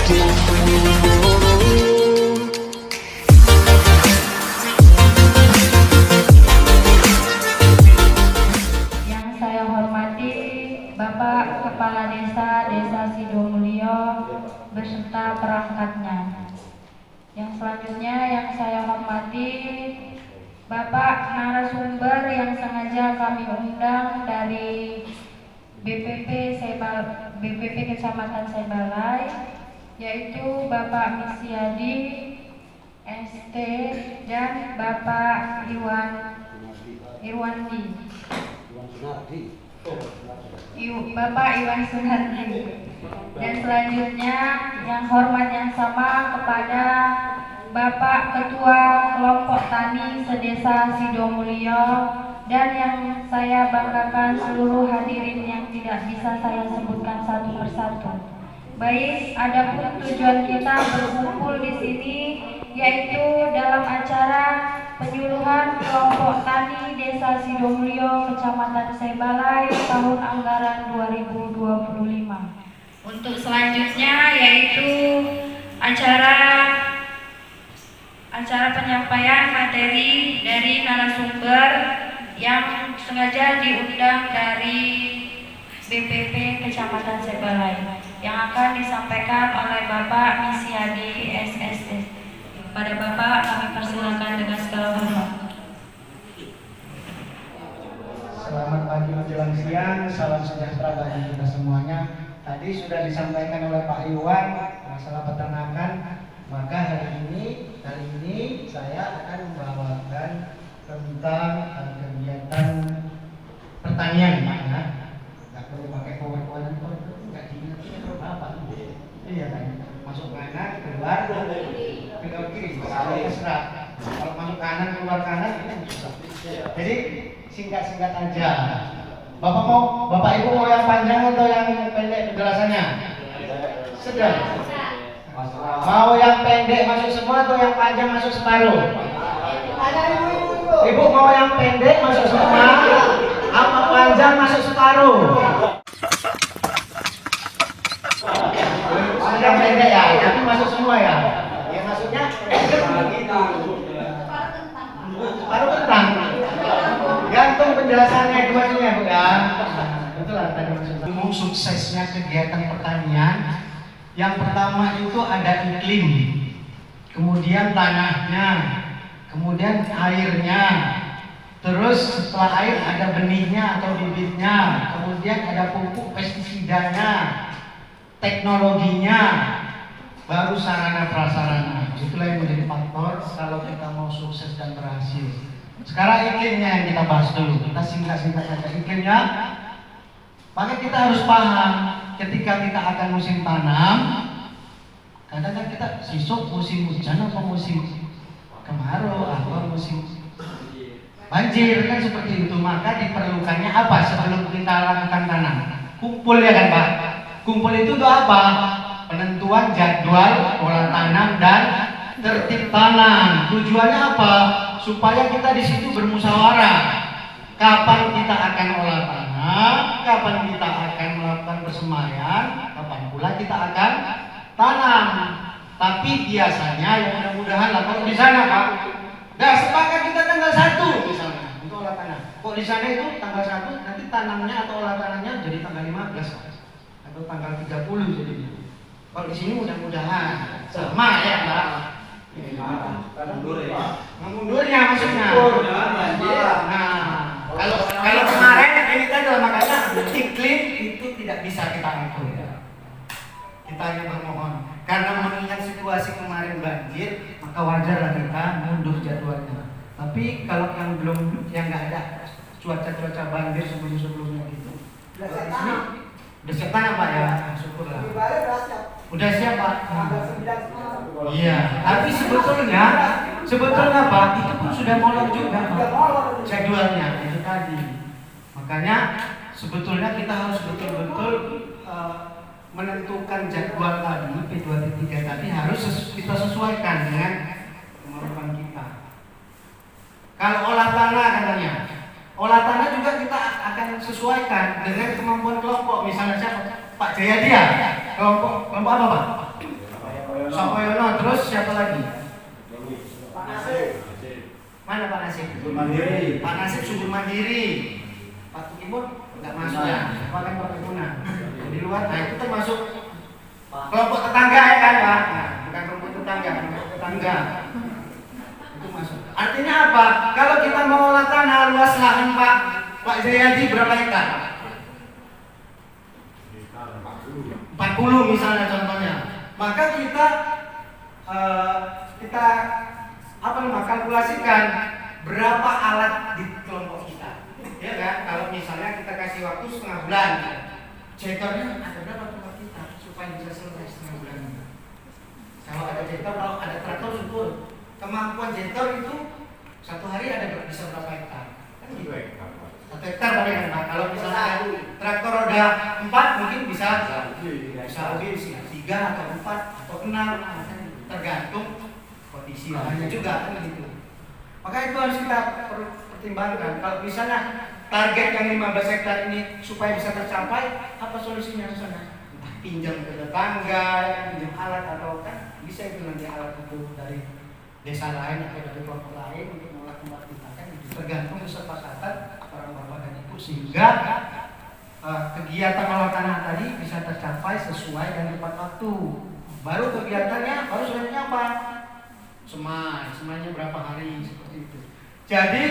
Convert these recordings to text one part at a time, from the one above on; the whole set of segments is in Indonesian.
Yang saya hormati Bapak Kepala Desa Sidomulyo beserta perangkatnya. Yang selanjutnya yang saya hormati Bapak narasumber yang sengaja kami undang dari BPP Kecamatan Sebalai, yaitu Bapak Misyadi ST dan Bapak Irwandi. Bapak Iwan Sunardi. Dan selanjutnya yang hormat yang sama kepada Bapak Ketua Kelompok Tani Sedesa Sidomulyo, dan yang saya banggakan seluruh hadirin yang tidak bisa saya sebutkan satu persatu. Baik, adapun tujuan kita berkumpul di sini yaitu dalam acara penyuluhan kelompok tani Desa Sidomulyo Kecamatan Sebalai tahun anggaran 2025. Untuk selanjutnya yaitu acara penyampaian materi dari narasumber yang sengaja diundang dari BPP Kecamatan Sebalai yang akan disampaikan oleh Bapak Misyadi SST. Pada Bapak kami persilakan dengan segala hormat. Selamat pagi menjelang siang, salam sejahtera bagi kita semuanya. Tadi sudah disampaikan oleh Pak Iwan masalah peternakan, maka hari ini saya akan membawakan tentang kegiatan pertanian, Pak ya. Nggak perlu pakai power-power, nggak diingat apa? Iya kan? Masuk kanan, keluar kiri, terserah. Kalau masuk kanan, keluar kanan, ini susah. Jadi singkat-singkat aja. Bapak Ibu mau yang panjang atau yang pendek penjelasannya? Sedang. Mau yang pendek masuk semua atau yang panjang masuk separuh? Ibu mau yang pendek masuk semua, apa panjang masuk separuh? Panjang pendek ya, tapi masuk semua ya. Ya maksudnya separuh kentang. Gantung penjelasannya itu maksudnya, Bu ya. Betul lah tadi maksudnya. Suksesnya kegiatan pertanian, yang pertama itu ada iklim, kemudian tanahnya, kemudian airnya, terus setelah air ada benihnya atau bibitnya, kemudian ada pupuk pestisidanya, teknologinya, baru sarana prasarana. Itulah yang menjadi faktor kalau kita mau sukses dan berhasil. Sekarang iklimnya yang kita bahas dulu. Kita singkat-singkat saja iklimnya. Maka kita harus paham ketika kita akan musim tanam, kadang-kadang kita sisuk musim hujan atau musim kemarau atau musim banjir kan seperti itu. Maka diperlukannya apa sebelum kita lakukan tanam? Kumpul ya kan Pak? Kumpul itu untuk apa? Penentuan jadwal pola tanam dan tertib tanam. Tujuannya apa? Supaya kita di situ bermusyawarah. Kapan kita akan olah tanah, kapan kita akan melakukan persemaian, kapan pula kita akan tanam. Tapi biasanya ya mudah-mudahan lah kalau di sana Pak, dah sepakat kita tanggal 1 misalnya untuk olah tanah. Kok di sana itu tanggal 1 nanti tanamnya atau olah tanahnya jadi tanggal 15 Pak, atau tanggal 30 jadi. Kalau di sini mudah-mudahan sama ya Pak. Mengundurnya maksudnya. Nah, kalau kemarin ini kan makanya iklim itu tidak bisa kita atur. Kita hanya bermohon karena mengingat situasi kemarin banjir, maka wajarlah kita mundur jadwalnya. Tapi kalau yang belum, yang nggak ada cuaca banjir sebelumnya gitu, ini udah siap tanam Pak ya, syukurlah. Udah siap Pak. Iya, tapi sebetulnya Pak itu pun sudah molor juga Pak jadwalnya itu tadi. Makanya sebetulnya kita harus betul-betul menentukan jadwal tadi P2.3 tadi harus kita sesuaikan dengan kemampuan kita. Kalau olah tanah katanya, olah tanah juga kita akan sesuaikan dengan kemampuan kelompok. Misalnya siapa? Pak Jayadi ya? Kelompok apa Pak? Sopoyono, terus siapa lagi? Pak Nasib. Mana Pak Nasib? Subur Mandiri. Pak Nasib Subur Mandiri. Pak Tukibun nggak masuk ya, Pak kan perkebunan. Di luar, nah itu termasuk kelompok tetangga ya kan Pak? Nah, bukan kelompok tetangga, kelompok tetangga. Itu masuk. Artinya apa? Kalau kita mau olah tanah luas lahan Pak Jayadi berapa hektar? 40 misalnya contohnya. Maka kita kalkulasikan berapa alat di kelompok kita, ya kan? Kalau misalnya kita kasih waktu setengah bulan, jetornya ada berapa tempat kita supaya bisa selesai setengah bulan ini? Kalau ada jetor, kalau ada traktor syukur. Kemampuan jetor itu satu hari bisa berapa hektar? Kan gitu. 1 hektar paling kan? Kalau misalnya traktor roda 4 mungkin bisa lebih 3 atau 4 atau 6, tergantung kondisi lahannya juga kan gitu. Maka itu harus kita pertimbangkan. Kalau misalnya target yang 15 hektar ini supaya bisa tercapai, apa solusinya di sana? Pinjam ke tetangga, pinjam alat atau kan bisa itu nanti alat itu dari desa lain atau dari kelompok lain untuk mengolah tempat kita kan itu tergantung kesepakatan orang bapak dan ibu sehingga kegiatan olah tanah tadi bisa tercapai sesuai dan tepat waktu. Baru kegiatannya, baru selanjutnya apa? Semainya berapa hari seperti itu. Jadi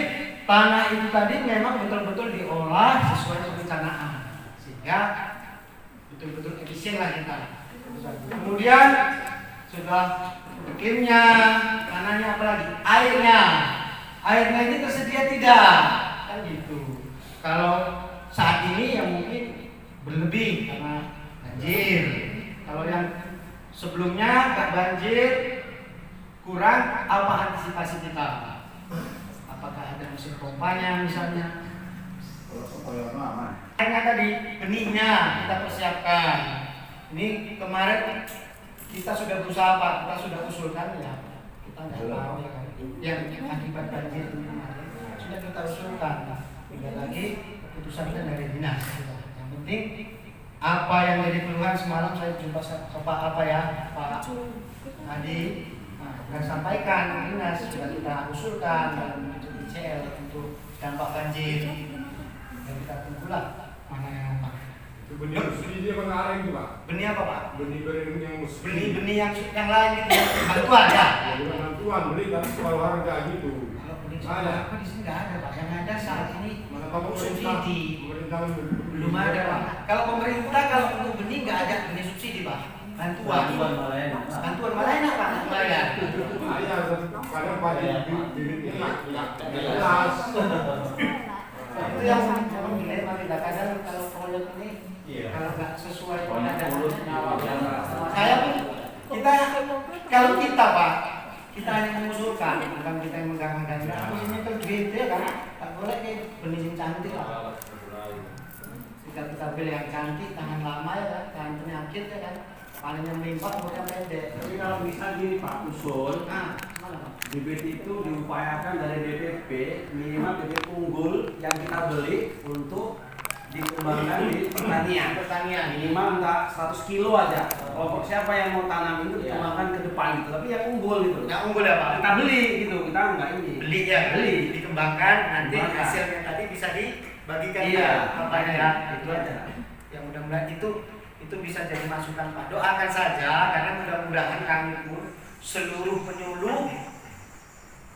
tanah itu tadi memang betul-betul diolah sesuai perencanaan sehingga betul-betul efisien lah kita. Kemudian sudah iklimnya, tanahnya apa lagi? Airnya ini tersedia tidak? Kan gitu. Kalau saat ini yang mungkin berlebih karena banjir. Kalau yang sebelumnya nggak banjir, kurang, apa antisipasi kita? Apakah ada mesin pompanya misalnya? Yang tadi benihnya kita persiapkan. Ini kemarin kita sudah berusaha Pak, kita sudah usulkan ya. Kita nggak tahu ya kan. Yang akibat banjir ini kemarin sudah kita usulkan. Tinggal lagi keputusan dari dinas. Yang penting apa yang jadi keluhan semalam saya jumpa Pak Pak Adi. Nah, sampaikan dinas sudah kita usulkan dalam bentuk ICL untuk dampak banjir. Dan kita tunggulah mana yang apa. Benih dia mengarang itu Pak. Benih apa Pak? Benih yang Benih yang lain gitu. Bantuan ya. Bantuan beli kan kalau harga gitu. Kalau benih apa di sini nggak ada Pak. Yang ada saat ini subsidi. Belum ada Pak. Kalau pemerintah kalau untuk benih nggak ada benih subsidi Pak. Bantuan malah enak Pak. Ya. Kadang padi bibitnya jelas. Itu yang dilema kita kadang kalau proyek ini kalau nggak sesuai saya pun kalau kita Pak kita hanya mengusulkan bukan kita yang megang-megang aku ini kan duit ya kan tak boleh kayak benih yang cantik lah kita pilih yang cantik tahan lama ya kan tahan penyakit ya kan panennya melimpah kemudian pendek. Tapi kalau misal gini Pak usul, Nah mana Pak? bibit itu diupayakan dari BPP minimal bibit unggul yang kita beli untuk dikembangkan di pertanian minimal enggak 100 kilo aja. Kelompok siapa yang mau tanam itu dikembangkan ke depan gitu, tapi yang unggul gitu. Yang unggul ya Pak? Kita beli gitu, kita enggak ini. Beli ya, dikembangkan nanti hasilnya tadi bisa dibagikan apa ya itu aja. Yang mudah-mudahan itu bisa jadi masukan Pak. Doakan saja karena mudah-mudahan kami pun seluruh penyuluh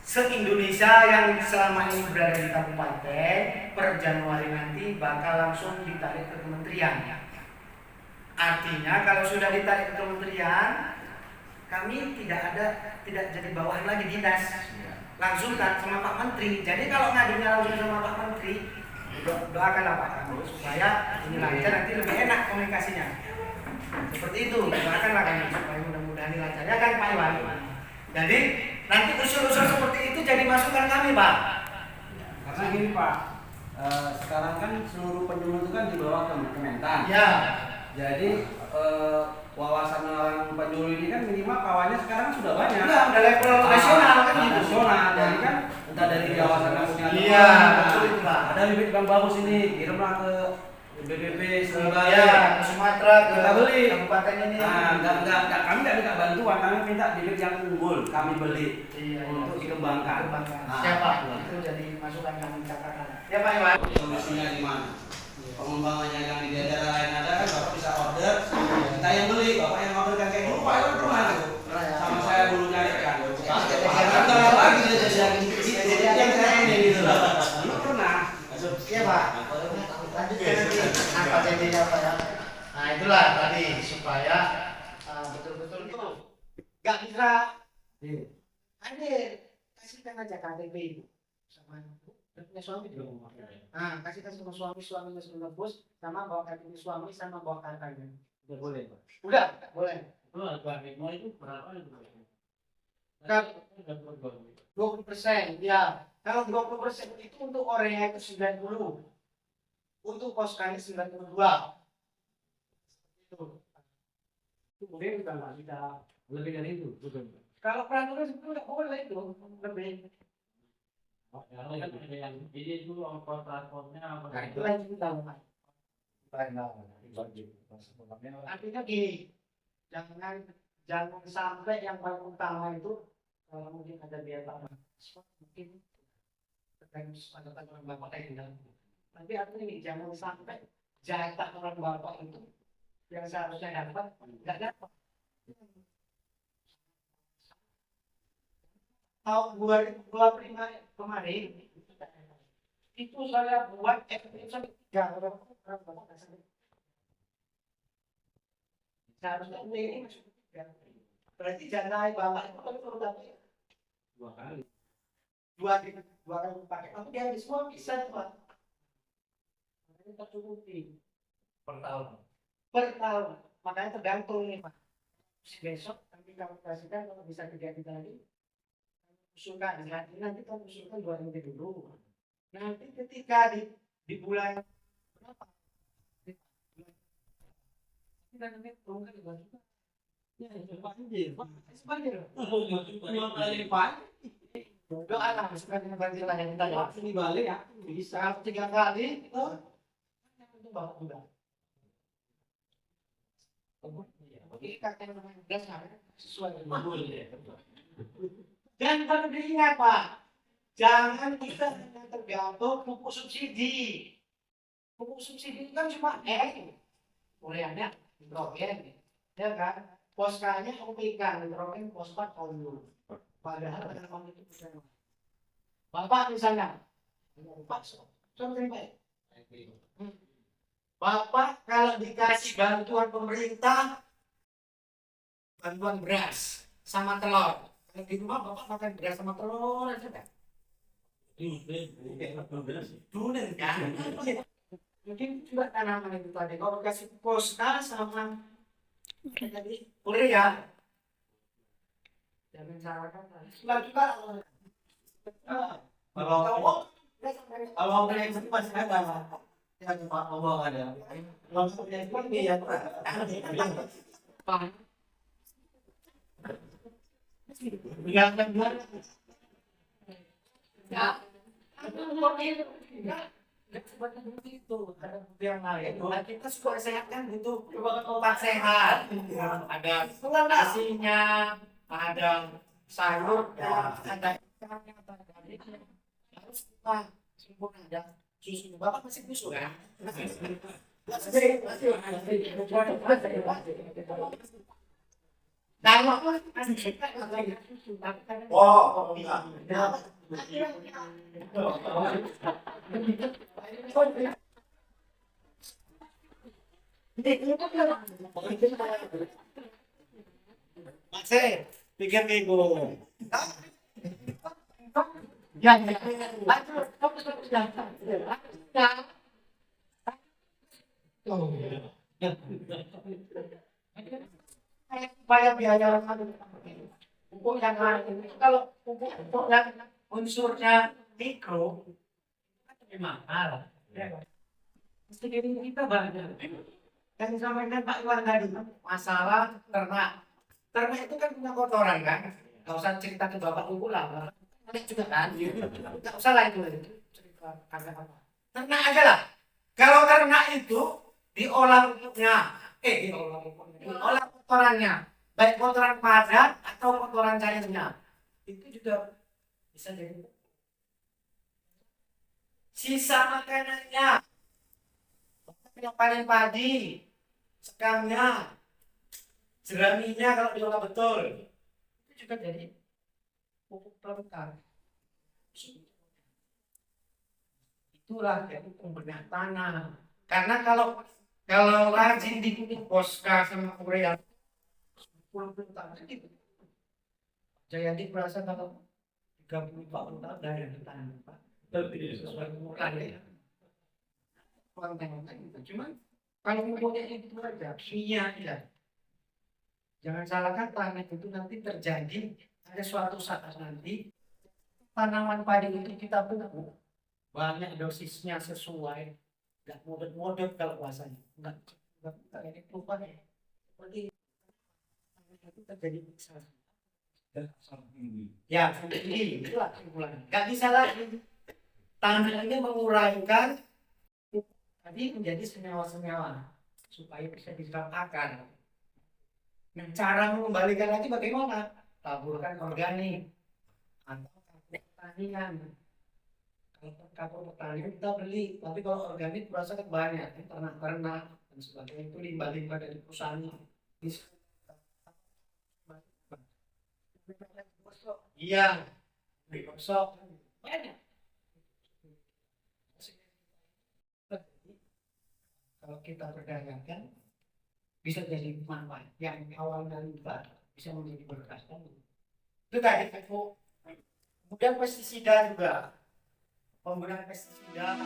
se-Indonesia yang selama ini berada di kabupaten per Januari nanti bakal langsung ditarik ke kementerian. Artinya kalau sudah ditarik ke kementerian, kami tidak jadi bawahan lagi dinas, langsung sama Pak Menteri. Jadi kalau ngadunya langsung sama Pak Menteri, doakanlah Pak kami supaya ini lancar nanti lebih enak komunikasinya. Seperti itu, doakanlah kami supaya mudah-mudahan ini lancar. Ya kan Pak Iwan? Jadi nanti usul-usul seperti itu jadi masukan kami Pak. Karena gini Pak, sekarang kan seluruh penyuluh itu kan dibawa ke Kementan. Ya. Jadi wawasan orang penyuluh ini kan minimal kawannya sekarang sudah banyak. Iya, udah level nasional kan gitu. Nasional, jadi kan entah dari kawasan kampungnya. Iya, betul itu Pak. Ada bibit yang bagus ini, kirimlah ke BPP Ya, Sumatera kita beli. kabupaten ini. Nah, kami nggak minta bantuan, kami minta bibit yang unggul, kami beli Iya, untuk dikembangkan. Nah, Siapa? Itu jadi masukan kami katakan. Ya Pak Iwan. solusinya di mana? Pengembangannya yang di daerah lain ada kan, Bapak bisa order, kita yang beli, Bapak yang order kan kayak dulu, Pak Iwan pernah itu. Sama saya dulu nyari kan. Sekarang lagi dia jadi yang saya ini gitu loh. Dulu pernah. Iya Pak. Lanjutkan nanti apa jadinya Pak ya. Nah itulah tadi supaya betul-betul itu nggak bisa hadir, kasihkan aja KTP itu sama punya suami juga. Nah kasihkan sama suaminya sudah bos, sama bawa KTP suami sama bawa kakaknya. Udah boleh, Pak. Udah boleh. Mau itu berapa itu? Kan 20%, ya. Kalau 20% itu untuk Korea itu 90, untuk Poskani 92. Itu. Itu boleh bukan, Pak? Kita lebih dari itu, bukan? Kalau peraturan itu nggak boleh itu lebih. Oh, ya, kan ada yang ini dulu ongkos transportnya apa? Nah itu lain kita Pak. Artinya gini, jangan sampai yang paling utama itu kalau mungkin ada biaya tambahan, mungkin ada orang bapak tinggal. Tapi artinya ini jangan sampai jatah orang bapak itu yang seharusnya dapat nggak dapat. Tahun 2025 kemarin itu saya buat episode 3 orang bapak nggak sampai. Seharusnya ini masuk 3. Berarti jatah bapak itu kalau dapat 2 kali. dua kali pakai, tapi dia habis semua bisa Pak. Makanya tercukupi Per tahun. makanya tergantung nih Pak. Besok nanti kamu kasihkan kalau bisa terjadi lagi, usulkan nanti kamu usulkan 2 minggu dulu. Nanti ketika di bulan berapa? Kita nanti turun ke bulan juga. Ya, itu banjir. Banjir. 2 kali Pak. Doa lah, sekarang banjir lah yang kita ya. Ini balik ya. Bisa 3 kali itu bapak udah. Oke, kakek udah sesuai dengan dan perlu diingat Pak, jangan kita hanya tergantung pupuk subsidi. Pupuk subsidi kan cuma ureanya, nitrogen, ya kan? Poskanya OPK, nitrogen, fosfat, kalium. Padahal ada itu bersama. Bapak misalnya, Pak, Bapak kalau dikasih bantuan pemerintah, bantuan beras sama telur, kalau di rumah Bapak makan beras sama telur aja kan? Dunen kan? Mungkin juga tanaman itu tadi, kalau dikasih poska sama tadi urea, jangan salahkan. Setelah juga Kalau yang itu masih ada. Yang Pak ngomong ada. Kalau yang ini ya Pak. yang benar. Ya, itu ada yang lain. Nah, kita suka sehat kan itu obat sehat. Ada nasinya, ada sayurnya, ada ikannya, harus kita sempurna ada susu. Bapak masih susu kan? Oh, iya. Masih pikir minggu. Supaya biaya pupuk yang lain kalau pupuk yang unsurnya mikro itu mahal. Mesti kita banyak. Yang disampaikan Pak Iwan tadi masalah ternak. Ternak itu kan punya kotoran kan. Gak usah cerita ke bapak ibu lah. Ternak juga kan. Gak usah lah itu cerita kagak apa. Ternak aja lah. Kalau ternak itu diolah pupuknya, diolah kotorannya, baik kotoran padat atau kotoran cairnya, itu juga bisa jadi sisa makanannya, yang paling padi, sekamnya, jeraminya kalau diolah betul, itu juga jadi pupuk pelengkap. Itulah jadi pembenahan tanah. Karena kalau rajin di pupuk Poska sama urea 10 tahun gitu. Jayadi merasa kalau 30-40 tahun dari petani Pak. Sesuai umuran ya. Konten-konten gitu. Cuma kalau pupuknya itu aja, kimia ya. Jangan salahkan tanah itu nanti terjadi ada suatu saat nanti tanaman padi itu kita pupuk banyak dosisnya sesuai, nggak model-model kalau bahasanya, nggak ini perubahan seperti itu terjadi besar. Ya, ini itulah kesimpulannya. Nggak bisa lagi tanah ini mengurangkan tadi menjadi senyawa-senyawa supaya bisa diserap akar. Nah, cara mengembalikan lagi bagaimana? Taburkan organik atau pertanian. Kalau pertanian kita beli, tapi kalau organik berasa kan banyak, ternak-ternak dan sebagainya itu limbah-limbah dari perusahaan. Iya, digosok banyak. Kalau kita perdagangkan bisa jadi manfaat yang awalnya limbah bisa menjadi berkah. Itu tadi pupuk. Kemudian pestisida juga. Penggunaan pestisida